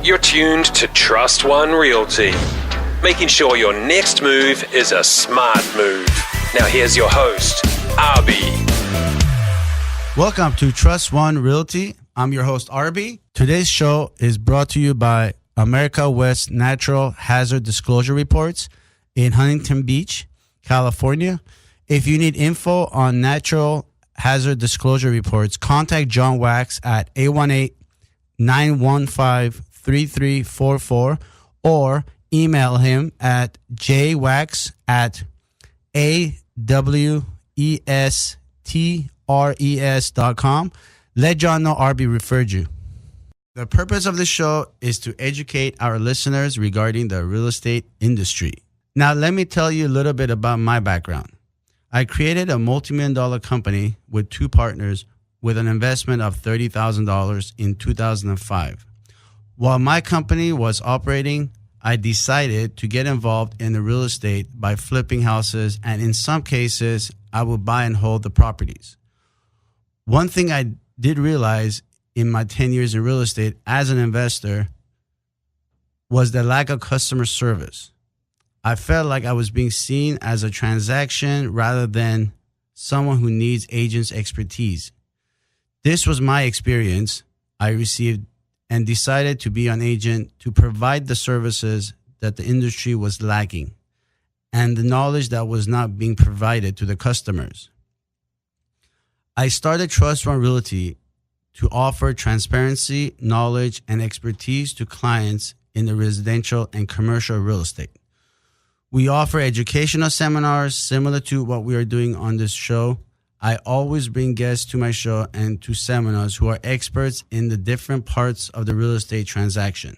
You're tuned to Trust One Realty, making sure your next move is a smart move. Now here's your host, Arbi. Welcome to Trust One Realty. I'm your host, Arbi. Today's show is brought to you by America West Natural Hazard Disclosure Reports in Huntington Beach, California. If you need info on natural hazard disclosure reports, contact John Wax at 818-915-3344 or email him at jwax@awestres.com. Let John know Arbi referred you. The purpose of the show is to educate our listeners regarding the real estate industry. Now, let me tell you a little bit about my background. I created a multi-million-dollar company with two partners with an investment of $30,000 in 2005. While my company was operating, I decided to get involved in the real estate by flipping houses, and in some cases, I would buy and hold the properties. One thing I did realize in my 10 years in real estate as an investor was the lack of customer service. I felt like I was being seen as a transaction rather than someone who needs agents' expertise. This was my experience I received and decided to be an agent to provide the services that the industry was lacking and the knowledge that was not being provided to the customers. I started Trust One Realty to offer transparency, knowledge, and expertise to clients in the residential and commercial real estate. We offer educational seminars similar to what we are doing on this show. I always bring guests to my show and to seminars who are experts in the different parts of the real estate transaction.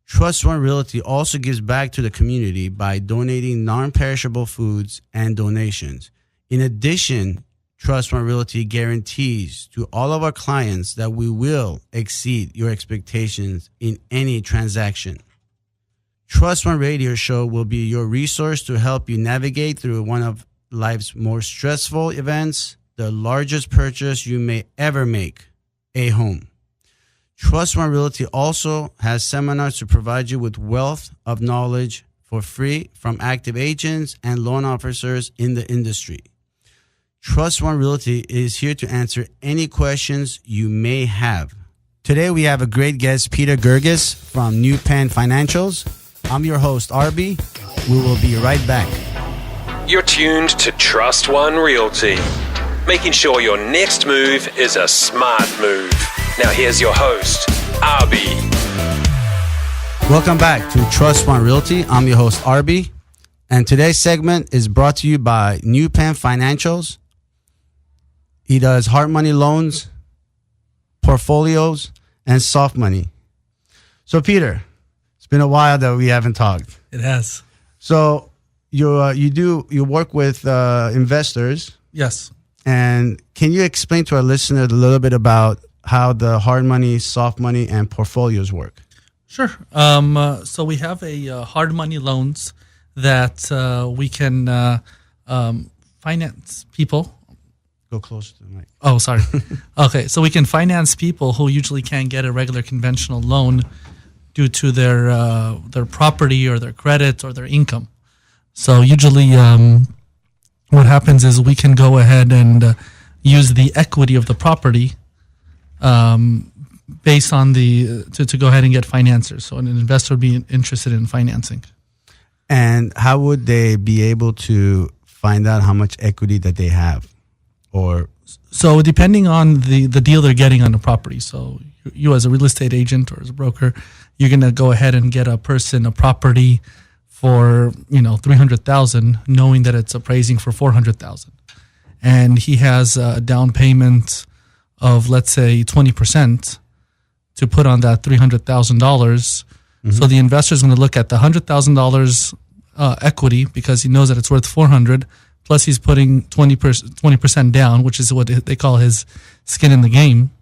Trust One Realty also gives back to the community by donating non-perishable foods and donations. In addition, Trust One Realty guarantees to all of our clients that we will exceed your expectations in any transaction. Trust One Radio Show will be your resource to help you navigate through one of life's more stressful events, the largest purchase you may ever make, a home. Trust One Realty also has seminars to provide you with wealth of knowledge for free from active agents and loan officers in the industry. Trust One Realty is here to answer any questions you may have. Today we have a great guest, Peter Gerges from New Penn Financials. I'm your host, Arbi. We will be right back. You're tuned to Trust One Realty, making sure your next move is a smart move. Now here's your host, Arbi. Welcome back to Trust One Realty. I'm your host, Arbi. And today's segment is brought to you by New Penn Financials. He does hard money loans, portfolios, and soft money. So, Peter, it's been a while that we haven't talked. It has. So you work with investors. Yes. And can you explain to our listeners a little bit about how the hard money, soft money, and portfolios work? Sure. So we have a hard money loans that we can finance people. Go closer to the mic. Oh, sorry. Okay, so we can finance people who usually can't get a regular conventional loan due to their property or their credit or their income. So usually what happens is we can go ahead and use the equity of the property based on to go ahead and get financiers. So an investor would be interested in financing. And how would they be able to find out how much equity that they have? So depending on the deal they're getting on the property. So you as a real estate agent or as a broker, you're going to go ahead and get a person a property for, $300,000, knowing that it's appraising for $400,000. And he has a down payment of, let's say, 20% to put on that $300,000. Mm-hmm. So the investor is going to look at the $100,000 equity because he knows that it's worth $400,000. Plus, he's putting 20% down, which is what they call his skin in the game.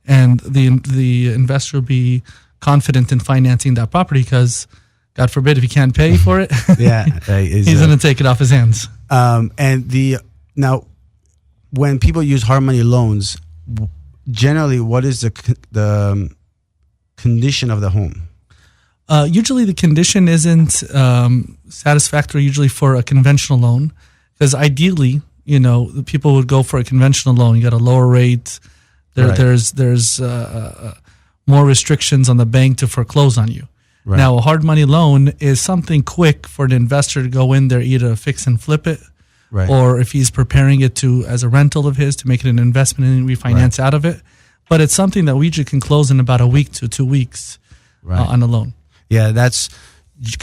And the investor will be confident in financing that property because, God forbid, if he can't pay for it, he's going to take it off his hands. Now, when people use hard money loans, generally, what is the condition of the home? Usually the condition isn't satisfactory usually for a conventional loan, because ideally, the people would go for a conventional loan. You got a lower rate. Right. There's more restrictions on the bank to foreclose on you. Right. Now, a hard money loan is something quick for an investor to go in there, either fix and flip it, Right. or if he's preparing it as a rental of his to make it an investment and refinance out of it. But it's something that we usually can close in about a week to 2 weeks on a loan. Yeah, that's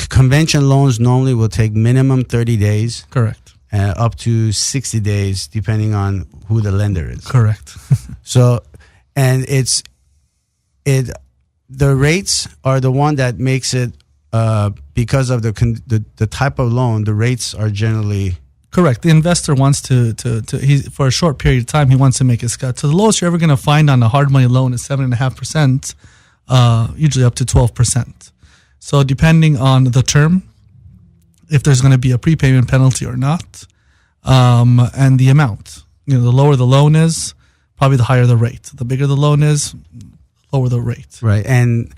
convention loans normally will take minimum 30 days. Correct. Up to 60 days, depending on who the lender is. Correct. So, and the rates are the one that makes it because of the type of loan. The rates are generally correct. The investor wants to for a short period of time, he wants to make his cut. So the lowest you're ever going to find on a hard money loan is 7.5%, usually up to 12%. So depending on the term, if there's going to be a prepayment penalty or not, and the amount. The lower the loan is, probably the higher the rate. The bigger the loan is, lower the rate. right. And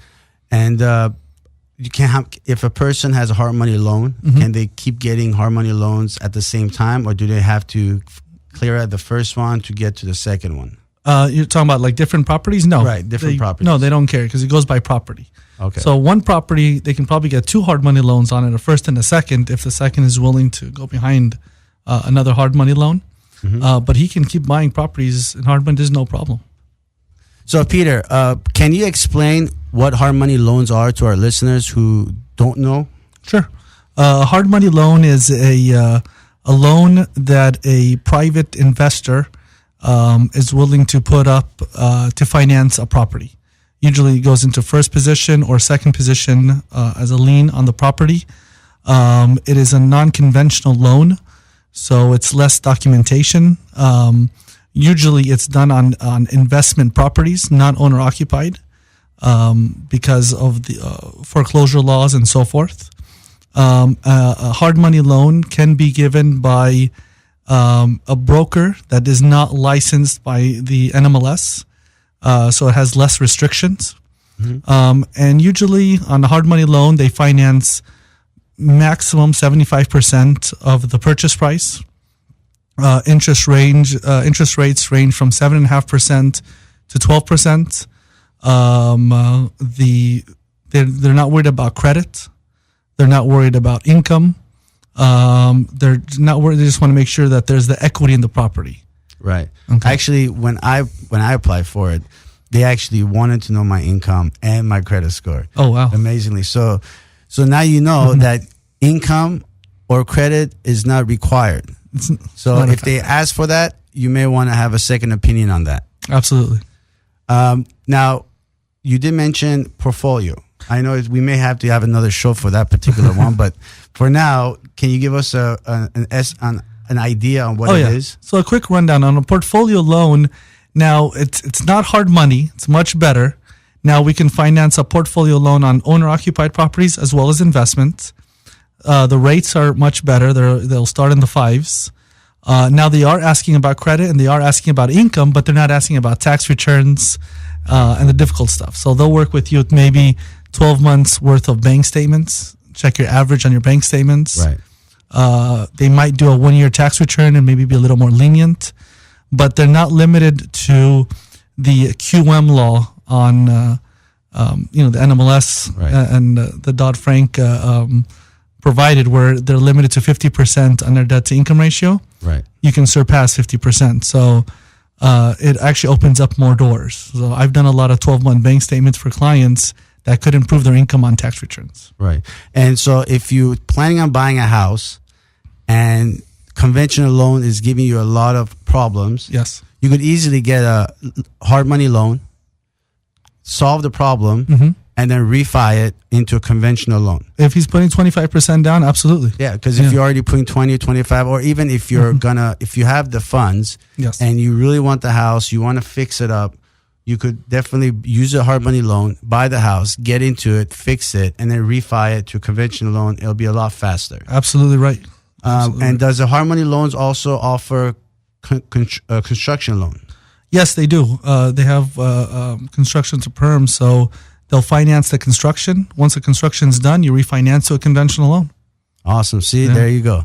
you can't have, if a person has a hard money loan, can they keep getting hard money loans at the same time, or do they have to clear out the first one to get to the second one? You're talking about like different properties? No. Right, different properties. No, they don't care because it goes by property. Okay. So one property, they can probably get 2 hard money loans on it, a first and a second, if the second is willing to go behind another hard money loan. But he can keep buying properties in hard money. There's no problem. So, Peter, can you explain what hard money loans are to our listeners who don't know? Sure. A hard money loan is a loan that a private investor is willing to put up to finance a property. Usually it goes into first position or second position as a lien on the property. It is a non-conventional loan, so it's less documentation. Usually it's done on investment properties, not owner-occupied, because of the foreclosure laws and so forth. A hard money loan can be given by a broker that is not licensed by the NMLS, so it has less restrictions. And usually on a hard money loan, they finance maximum 75% of the purchase price. Interest rates range from 7.5% to 12%. They're not worried about credit. They're not worried about income. They're not worried. They just want to make sure that there's the equity in the property. Right. Okay. Actually, when I applied for it, they actually wanted to know my income and my credit score. Oh, wow. Amazingly. So now you know that income or credit is not required. So if they ask for that, you may want to have a second opinion on that. Absolutely. Now, you did mention portfolio. I know we may have to have another show for that particular one, but for now, can you give us an idea on what it is? So a quick rundown on a portfolio loan. Now, it's not hard money. It's much better. Now, we can finance a portfolio loan on owner-occupied properties as well as investments. The rates are much better. They'll start in the 5s. Now, they are asking about credit and they are asking about income, but they're not asking about tax returns and the difficult stuff. So they'll work with you with maybe 12 months worth of bank statements. Check your average on your bank statements. Right. They might do a 1-year tax return and maybe be a little more lenient, but they're not limited to the QM law on the NMLS and the Dodd-Frank provided, where they're limited to 50% on their debt to income ratio. Right. You can surpass 50%. So it actually opens up more doors. So I've done a lot of 12-month bank statements for clients that could improve their income on tax returns. Right. And so if you're planning on buying a house and conventional loan is giving you a lot of problems, yes, you could easily get a hard money loan, solve the problem, and then refi it into a conventional loan. If he's putting 25% down, absolutely. Yeah, because if you're already putting 20 or 25, or even if you're if you have the funds and you really want the house, you want to fix it up, you could definitely use a hard money loan, buy the house, get into it, fix it, and then refi it to a conventional loan. It'll be a lot faster. Absolutely right. And does the hard money loans also offer construction loan? Yes, they do. They have construction to perm, so they'll finance the construction. Once the construction's done, you refinance to a conventional loan. Awesome. See, there you go.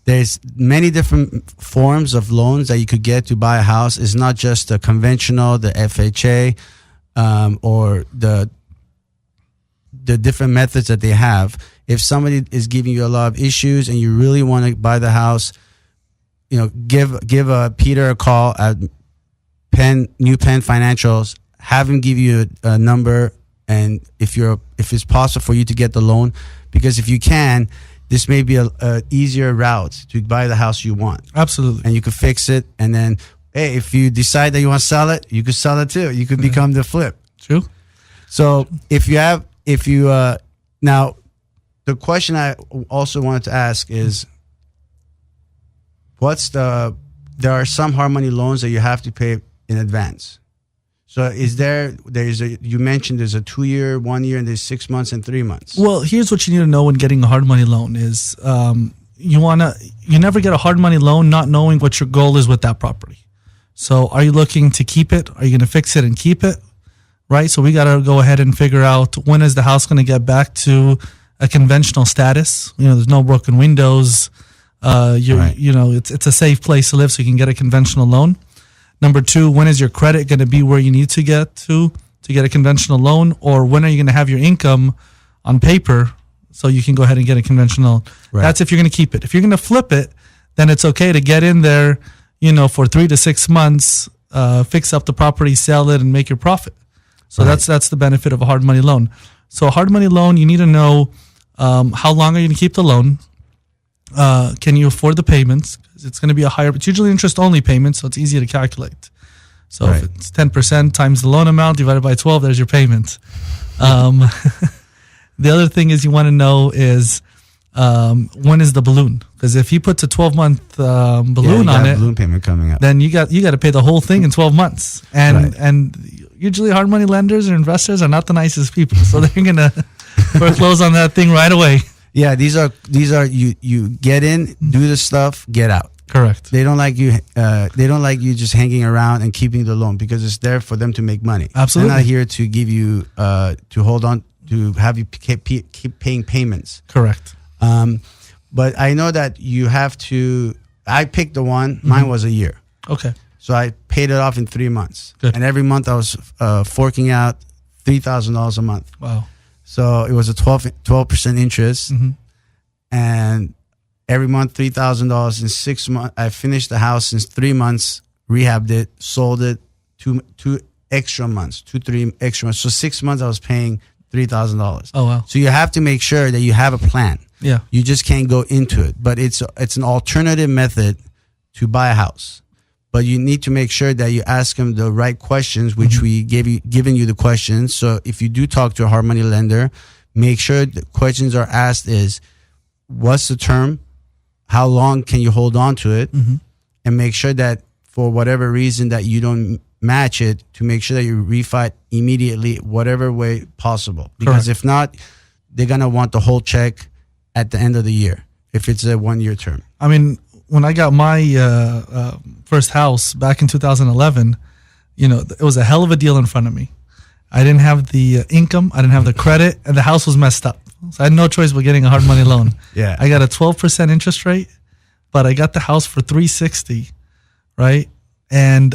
There's many different forms of loans that you could get to buy a house. It's not just the conventional, the FHA, or the different methods that they have. If somebody is giving you a lot of issues and you really want to buy the house, give Peter a call at New Penn Financials. Have him give you a number, and if it's possible for you to get the loan, because if you can, this may be a easier route to buy the house you want. Absolutely. And you could fix it, and then hey, if you decide that you want to sell it, you could sell it too. You could become the flip. True. So now the question I also wanted to ask is, there are some hard money loans that you have to pay in advance. So you mentioned there's a 2 year, 1 year, and there's 6 months and 3 months. Well, here's what you need to know when getting a hard money loan is you never get a hard money loan not knowing what your goal is with that property. So are you looking to keep it? Are you going to fix it and keep it? Right? So we got to go ahead and figure out, when is the house going to get back to a conventional status? There's no broken windows. It's a safe place to live, so you can get a conventional loan. Number 2, when is your credit going to be where you need to get to get a conventional loan? Or when are you going to have your income on paper so you can go ahead and get a conventional loan? Right. That's if you're going to keep it. If you're going to flip it, then it's okay to get in there, for 3 to 6 months, fix up the property, sell it, and make your profit. So that's the benefit of a hard money loan. So a hard money loan, you need to know how long are you going to keep the loan? Can you afford the payments? It's going to be it's usually interest-only payments, so it's easy to calculate. So if it's 10% times the loan amount divided by 12, there's your payment. The other thing is you want to know is when is the balloon? Because if he puts a 12-month balloon on it, balloon payment coming up, then you got to pay the whole thing in 12 months. And usually hard money lenders or investors are not the nicest people, so they're going to foreclose on that thing right away. Yeah, these are you get in, do the stuff, get out. Correct. They don't like you. They don't like you just hanging around and keeping the loan, because it's there for them to make money. Absolutely. They're not here to give you to hold on to have you keep paying payments. Correct. But I know that you have to. I picked the one. Mm-hmm. Mine was a year. Okay. So I paid it off in 3 months. Good. And every month I was forking out $3,000 a month. Wow. So it was a 12% interest, mm-hmm. and every month $3,000. In 6 months, I finished the house in 3 months, rehabbed it, sold it. 3 extra months. So 6 months I was paying $3,000. Oh wow! So you have to make sure that you have a plan. Yeah. You just can't go into it, but it's an alternative method to buy a house. But you need to make sure that you ask them the right questions, which mm-hmm. we given you the questions. So if you do talk to a hard money lender, make sure the questions are asked is, what's the term? How long can you hold on to it? Mm-hmm. And make sure that for whatever reason that you don't match it, to make sure that you refi immediately, whatever way possible. Because Correct. If not, they're going to want the whole check at the end of the year if it's a 1 year term. I mean, when I got my first house back in 2011, it was a hell of a deal in front of me. I didn't have the income, I didn't have the credit, and the house was messed up. So I had no choice but getting a hard money loan. Yeah. I got a 12% interest rate, but I got the house for $360, right? And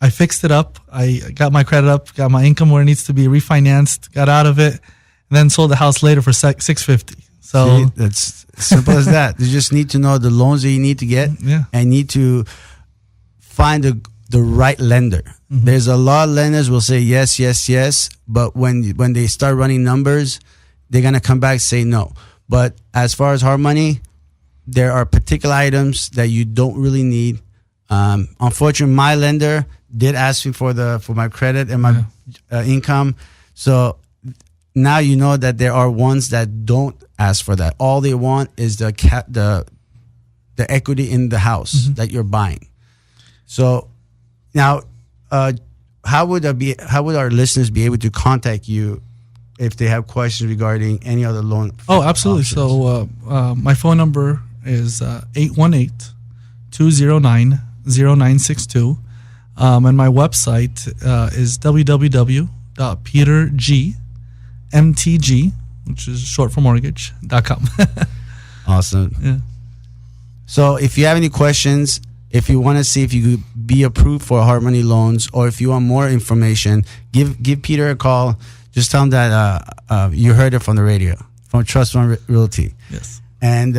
I fixed it up. I got my credit up, got my income where it needs to be, refinanced, got out of it, and then sold the house later for $650. So see, that's simple as that. You just need to know the loans that you need to get, and need to find the right lender. Mm-hmm. There's a lot of lenders will say yes, yes, yes, but when they start running numbers, they're gonna come back and say no. But as far as hard money, there are particular items that you don't really need. Unfortunately, my lender did ask me for my credit and my income, so now you know that there are ones that don't ask for that. All they want is the equity in the house mm-hmm. that you're buying. So now, how would our listeners be able to contact you if they have questions regarding any other loan? Oh, absolutely. Options? So my phone number is 818-209-0962. And my website is www.petergmtg, which is short for mortgage.com. Awesome. Yeah. So if you have any questions, if you want to see if you could be approved for hard money loans, or if you want more information, give Peter a call. Just tell him that you heard it from the radio, from Trust One Realty. Yes. And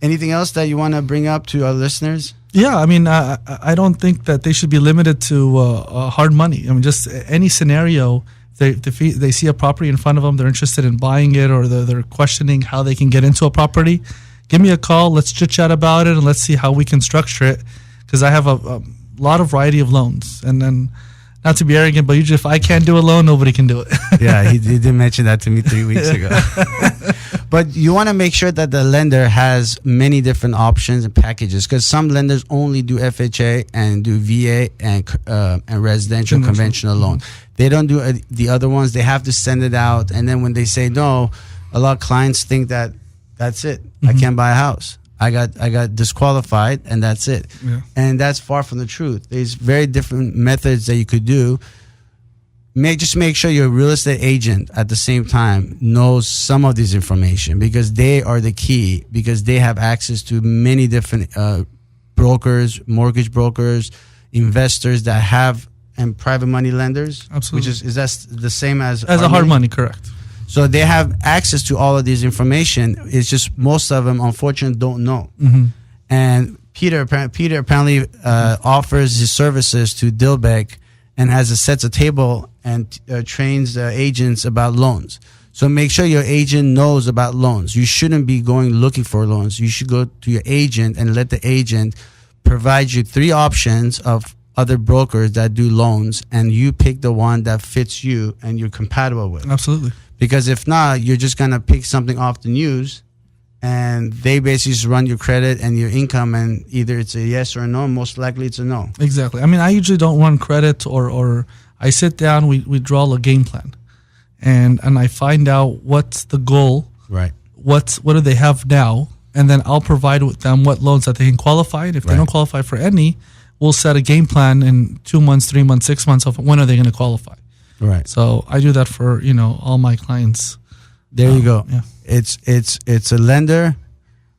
anything else that you want to bring up to our listeners? Yeah, I mean, I don't think that they should be limited to hard money. I mean, just any scenario, they see a property in front of them, they're interested in buying it, or they're questioning how they can get into a property. Give me a call. Let's chit chat about it, and let's see how we can structure it. Because I have a lot of variety of loans, and then not to be arrogant, but usually if I can't do a loan, nobody can do it. Yeah, he did mention that to me 3 weeks ago. But you want to make sure that the lender has many different options and packages, because some lenders only do FHA and do VA and residential conventional loan. They don't do the other ones. They have to send it out, and then when they say no, a lot of clients think that that's it. I can't buy a house. I got disqualified, and that's it. Yeah. And that's far from the truth. There's very different methods that you could do. Just make sure your real estate agent at the same time knows some of this information, because they are the key, because they have access to many different brokers, mortgage brokers, investors that have, and private money lenders. Absolutely. Is that the same as a hard money, correct. So they have access to all of this information. It's just most of them, unfortunately, don't know. And Peter apparently offers his services to Dilbeck, and sets a table and trains agents about loans. So make sure your agent knows about loans. You shouldn't be going looking for loans. You should go to your agent and let the agent provide you 3 options of other brokers that do loans, and you pick the one that fits you and you're compatible with. Absolutely. Because if not, you're just going to pick something off the news, and they basically just run your credit and your income, and either it's a yes or a no. Most likely it's a no. Exactly. I mean, I usually don't run credit, or I sit down, we draw a game plan, and I find out what's the goal, Right. what do they have now, and then I'll provide with them what loans that they can qualify. And if they don't qualify for any, we'll set a game plan in 2 months, 3 months, 6 months of when are they going to qualify. Right. So I do that for all my clients. There you go. Yeah. It's a lender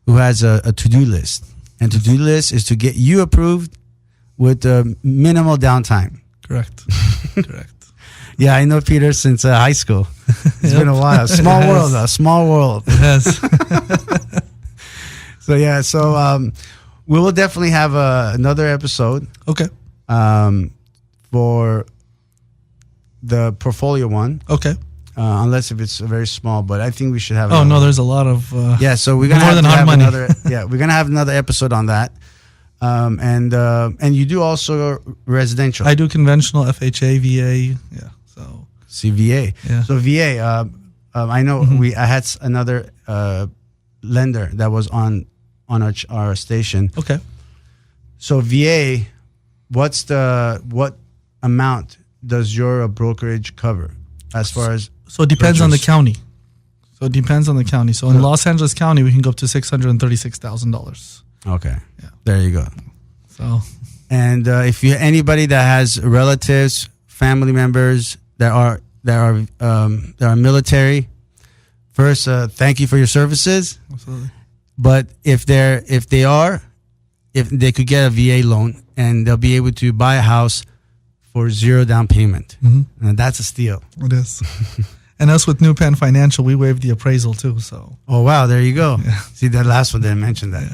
who has a to-do list, and to-do list is to get you approved with minimal downtime. Correct. Correct. Yeah, I know Peter since high school. It's been a while. Small world, though. Small world. It has. So we will definitely have another episode. Okay. For the portfolio one. Okay. Unless if it's very small, but I think we should have. Oh no, there's a lot of. So we're gonna more have than to hard have money. we're gonna have another episode on that. And you do also residential. I do conventional FHA, VA. Yeah. So CVA. Yeah. So VA. I know I had another lender that was on our station. okay. So VA, what amount does your brokerage cover as far as? So it depends on the purchase? county. So in Los Angeles County, we can go up to $636,000. Okay. Yeah. There you go. So And if you anybody that has relatives, family members that are military, first thank you for your services. absolutely. But if they could get a VA loan, and they'll be able to buy a house for 0 down payment, and that's a steal. It is. And us with New Penn Financial, we waived the appraisal too. So Oh wow, there you go. See, that last one didn't mention that.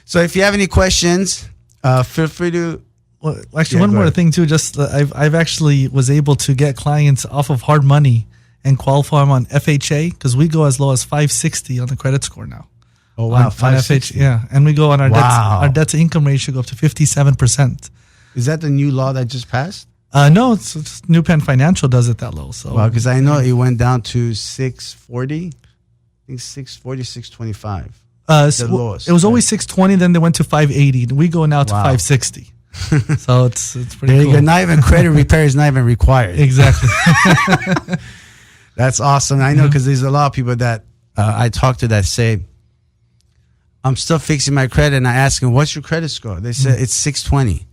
So if you have any questions, feel free to. well, actually, one go more ahead. thing too. Just I've actually was able to get clients off of hard money and qualify them on FHA, because we go as low as 560 on the credit score now. Oh wow, on 560. FHA, yeah, and we go on our Wow. debt to income ratio go up to 57%. Is that the new law that just passed? No, it's New Penn Financial does it that low. So Well, because I know it went down to 640. I think 640, 625. so the lowest, it was right? always 620, then they went to 580. We go now to Wow. 560. So it's pretty There you cool. go. Not even credit repair is not even required. Exactly. That's awesome. I know, because there's a lot of people that I talk to that say, I'm still fixing my credit, and I ask them, what's your credit score? They said it's 620.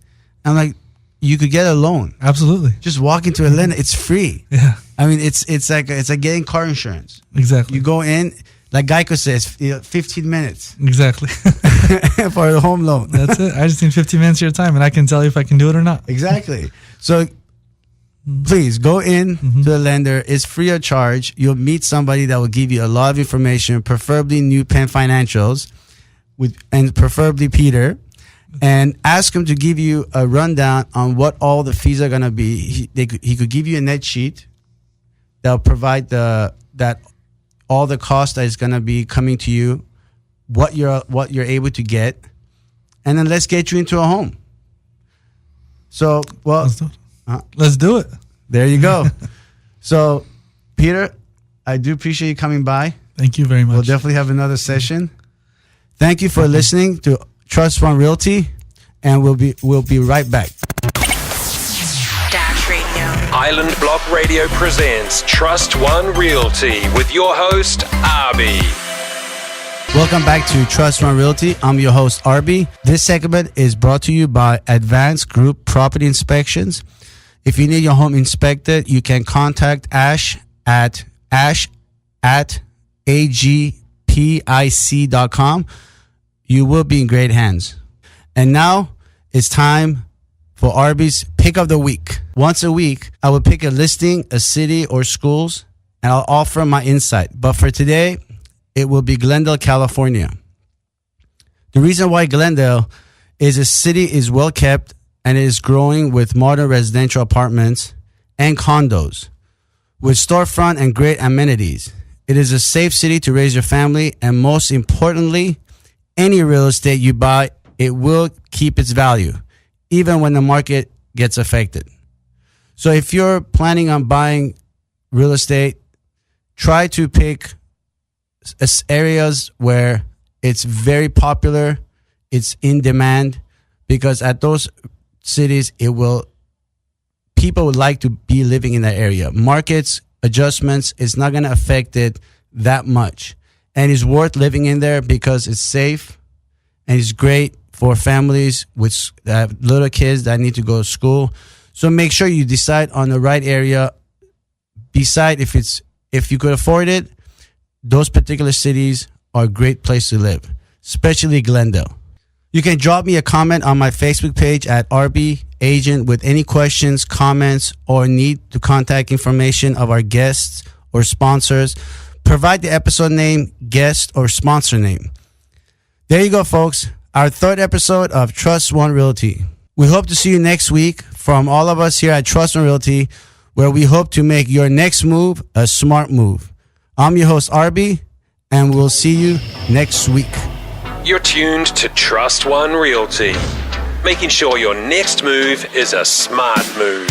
I'm like, you could get a loan. Absolutely. Just walk into a lender. It's free. Yeah. I mean, it's like getting car insurance. Exactly. You go in, like Geico says, 15 minutes Exactly. for the home loan. That's it. I just need 15 minutes of your time, and I can tell you if I can do it or not. Exactly. So please go in to the lender. It's free of charge. You'll meet somebody that will give you a lot of information, preferably New Penn Financials, and preferably Peter, and ask him to give you a rundown on what all the fees are going to be. He could give you a net sheet that'll provide that all the cost that is going to be coming to you, what you're able to get, and then let's get you into a home. So, well, Let's do it. there you go. So, Peter, I do appreciate you coming by. Thank you very much. We'll definitely have another session. Thank you for listening to Trust One Realty, and we'll be right back. Dash Radio. Island Block Radio presents Trust One Realty with your host, Arbi. Welcome back to Trust One Realty. I'm your host, Arbi. This segment is brought to you by Advanced Group Property Inspections. If you need your home inspected, you can contact Ash at agpic.com. You will be in great hands. And now it's time for Arbi's Pick of the Week. Once a week, I will pick a listing, a city, or schools, and I'll offer my insight. But for today, it will be Glendale, California. The reason why Glendale is a city is well kept and it is growing with modern residential apartments and condos with storefront and great amenities. It is a safe city to raise your family, and most importantly, any real estate you buy, it will keep its value, even when the market gets affected. So if you're planning on buying real estate, try to pick areas where it's very popular, it's in demand, because at those cities, people would like to be living in that area. Markets, adjustments, it's not going to affect it that much. And it's worth living in there because it's safe and it's great for families with little kids that need to go to school. So make sure you decide on the right area. Decide if you could afford it. Those particular cities are a great place to live, especially Glendale. You can drop me a comment on my Facebook page at Arbi Agent with any questions, comments, or need to contact information of our guests or sponsors. Provide the episode name, guest, or sponsor name. There you go, folks. Our third episode of Trust One Realty. We hope to see you next week from all of us here at Trust One Realty, where we hope to make your next move a smart move. I'm your host, Arbi, and we'll see you next week. You're tuned to Trust One Realty, making sure your next move is a smart move.